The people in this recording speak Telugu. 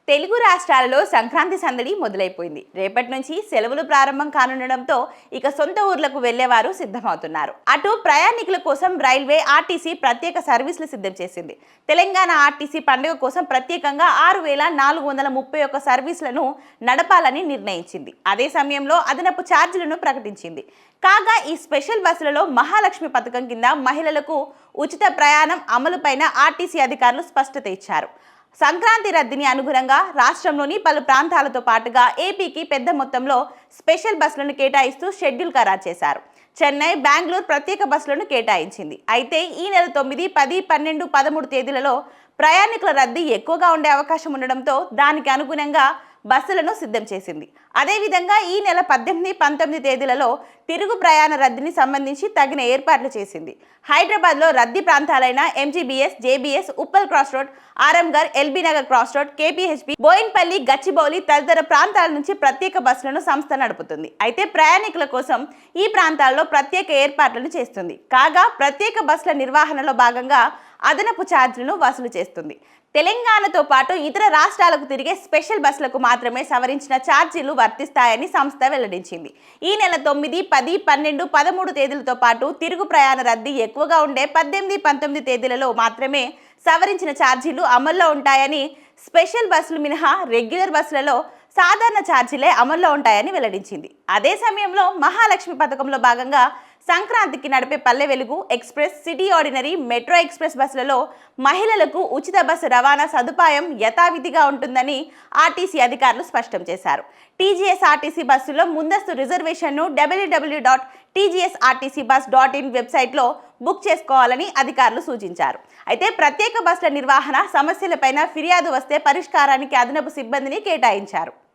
తెలుగు రాష్ట్రాలలో సంక్రాంతి సందడి మొదలైపోయింది. రేపటి నుంచి సెలవులు ప్రారంభం కానుండడంతో ఇక సొంత ఊర్లకు వెళ్లేవారు సిద్ధమవుతున్నారు. అటు ప్రయాణికుల కోసం రైల్వే ఆర్టీసీ ప్రత్యేక సర్వీసులు సిద్ధం చేసింది. తెలంగాణ ఆర్టీసీ పండుగ కోసం ప్రత్యేకంగా 6,431 సర్వీసులను నడపాలని నిర్ణయించింది. అదే సమయంలో అదనపు ఛార్జీలను ప్రకటించింది. కాగా ఈ స్పెషల్ బస్సులలో మహాలక్ష్మి పథకం కింద మహిళలకు ఉచిత ప్రయాణం అమలుపైన ఆర్టీసీ అధికారులు స్పష్టత ఇచ్చారు. సంక్రాంతి రద్దీని అనుగుణంగా రాష్ట్రంలోని పలు ప్రాంతాలతో పాటుగా ఏపీకి పెద్ద మొత్తంలో స్పెషల్ బస్సులను కేటాయిస్తూ షెడ్యూల్ ఖరారు చేశారు. చెన్నై, బెంగళూరు ప్రత్యేక బస్సులను కేటాయించింది. అయితే ఈ నెల 9, 10, 12, 13 తేదీలలో ప్రయాణికుల రద్దీ ఎక్కువగా ఉండే అవకాశం ఉండడంతో దానికి అనుగుణంగా బస్సులను సిద్ధం చేసింది. అదేవిధంగా ఈ నెల 18, 19 తేదీలలో తిరుగు ప్రయాణ రద్దీని సంబంధించి తగిన ఏర్పాట్లు చేసింది. హైదరాబాద్లో రద్దీ ప్రాంతాలైన MGBS, JBS, Uppal cross road, Aramghar, LB Nagar cross road, KPHB, Boinpally, Gachibowli తదితర ప్రాంతాల నుంచి ప్రత్యేక బస్సులను సంస్థ నడుపుతుంది. అయితే ప్రయాణికుల కోసం ఈ ప్రాంతాల్లో ప్రత్యేక ఏర్పాట్లను చేస్తుంది. కాగా ప్రత్యేక బస్సుల నిర్వహణలో భాగంగా అదనపు ఛార్జీలను వసూలు చేస్తుంది. తెలంగాణతో పాటు ఇతర రాష్ట్రాలకు తిరిగే స్పెషల్ బస్సులకు మాత్రమే సవరించిన ఛార్జీలు వర్తిస్తాయని సంస్థ వెల్లడించింది. ఈ నెల 9, 10, 12, 13 తేదీలతో పాటు తిరుగు ప్రయాణ రద్దీ ఎక్కువగా ఉండే 18, 19 తేదీలలో మాత్రమే సవరించిన ఛార్జీలు అమల్లో ఉంటాయని, స్పెషల్ బస్సులు మినహా రెగ్యులర్ బస్సులలో సాధారణ ఛార్జీలే అమల్లో ఉంటాయని వెల్లడించింది. అదే సమయంలో మహాలక్ష్మి పథకంలో భాగంగా సంక్రాంతికి నడిపే Palle Velugu express, city ordinary, metro express బస్సులలో మహిళలకు ఉచిత బస్సు రవాణా సదుపాయం యథావిధిగా ఉంటుందని ఆర్టీసీ అధికారులు స్పష్టం చేశారు. టీజీఎస్ ఆర్టీసీ బస్సులో ముందస్తు రిజర్వేషన్ను www.tgsrtcbus.in వెబ్సైట్లో బుక్ చేసుకోవాలని అధికారులు సూచించారు. అయితే ప్రత్యేక బస్సుల నిర్వహణ సమస్యలపైన ఫిర్యాదు వస్తే పరిష్కారానికి అదనపు సిబ్బందిని కేటాయించారు.